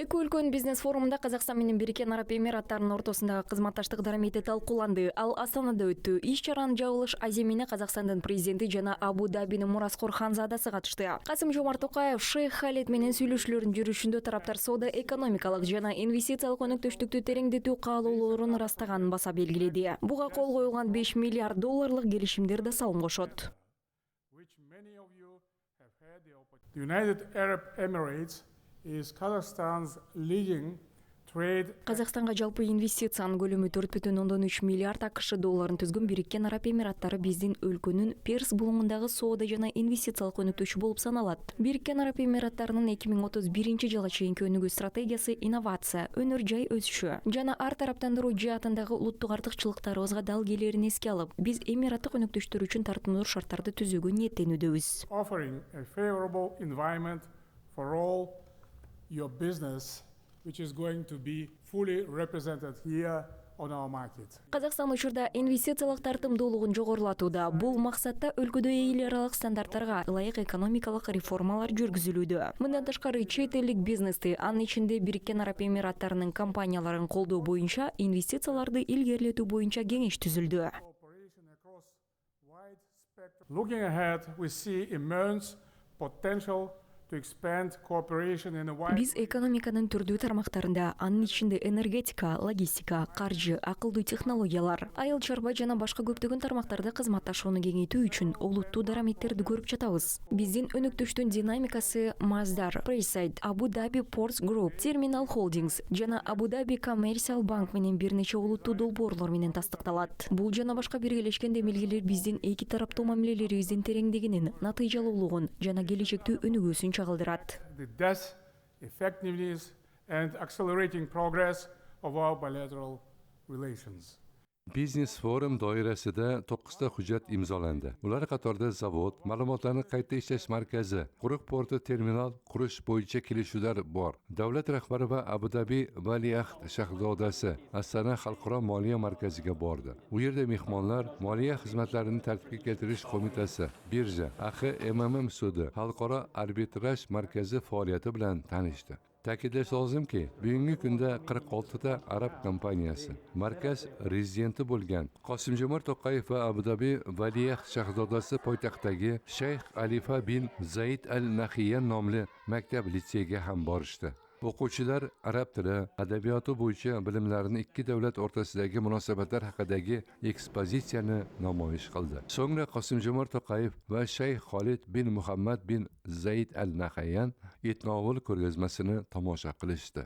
Эки өлкөнүн бизнес форумунда Казакстан менен Бириккен Араб Эмираттарынын ортосундагы кызматташтык дарамети талкууланды. Ал Астанада өттү. Иш чаранын жабылыш аземине Казакстандын президенти жана Абу-Дабинин Мураскор Ханзадасы катышты. Касым-Жомарт Токаев Шейх Халид менен сүйлөшүүлөрдүн жүрүшүндө тараптар соода экономикалык жана инвестициялык өнөктөштүктү тереңдетүү каалоолорун ырастаганын баса белгиледи. Буга кол коюлган $5 миллиард келишимдер да салым кошот. The United Arab Emirates is Kazakhstan's leading trade. Казакстанга жалпы инвестициянын көлөмү $4,3 миллиард АКШ долларын түзгөн Бириккен Араб Эмираттары биздин өлкөнүн Перс булуңундагы соода жана инвестициялык өнөктөшү болуп саналат. Бириккен Араб Эмираттарынын 2031 жылга чейинки өнүгүү стратегиясы инновация, өнөр жай өсүшү жана ар тараптандыруу жаатындагы улуттук артыкчылыктарыбызга дал келерин эске алып, биз эмираттык өнөктөштөр үчүн тартымдуу шарттарды түзүүгө ниеттенүүдөбүз. Offering a favorable environment for all your business, which is going to be fully represented here on our market. Казакстан учурда инвестициялык тартымдуулугун жогорулатууда. Бул максатта өлкөдө эл аралык стандарттарга ылайык экономикалык реформалар жүргүзүлүүдө. Мындан тышкары чет элдик бизнести, анын ичинде Бириккен Араб Эмираттарынын компанияларын колдоо боюнча инвестицияларды илгерилетүү боюнча кеңеш түзүлдү. Looking ahead, we see immense potential to expand cooperation in a wide. Биз экономиканын түрдүү тармактарында, анын ичинде энергетика, логистика, каржы, акылдуу технологиялар, айыл чарба жана башка көптөгөн тармактарда кызматташууну кеңейтүү үчүн олуттуу дараметтерди көрүп жатабыз. Биздин өнөктөштүн динамикасы Маздар, Прейсайд, Абу-Даби Ports Group, Terminal Holdings жана Абу-Даби Commercial Bank менен бир нече олуттуу долбоорлор менен тастыкталат. Бул жана башка биргелешкен демилгелер биздин эки тараптуу мамилелерибиздин тереңдигинин, натыйжалуулугун жана келечектүү өнүгүүсүн чагылдырат. The depth, effectiveness, and accelerating progress of our bilateral relations. Biznes forum doirasida 9 hujjat imzolandi. Ular qatorida zavod, ma'lumotlarni qayta ishlash markazi, quruq porti terminal qurish bo'yicha kelishuvlar bor. Davlat rahbari va Abu-Dabi valiahd shahzodasi Astana xalqaro moliya markaziga bordi. U yerda mehmonlar moliya xizmatlarini tartibga keltirish qo'mitasi, birja, AXMM sudi, xalqaro arbitraj markazi faoliyati bilan tanishdi. Ta'kidlash lozimki, bugungi kunda 46 ta arab kompaniyasi markaz rezidenti bo'lgan Qosim-Jomart To'qayev va Abu-Dabi valiahd shahzodasi poytaxtdagi Shayx Alifa bin Zaid al-Nahyan nomli maktab litseyga ham borishdi. O'quvchilar arab tili, adabiyoti bo'yicha bilimlarini ikki davlat o'rtasidagi munosabatlar haqidagi ekspozitsiyani namoyish qildi. So'ngra Qosim-Jomart To'qayev va Shayx Xolid bin Muhammad bin Zaid al-Nahyan etnovul ko'rgazmasini tomosha qilishdi.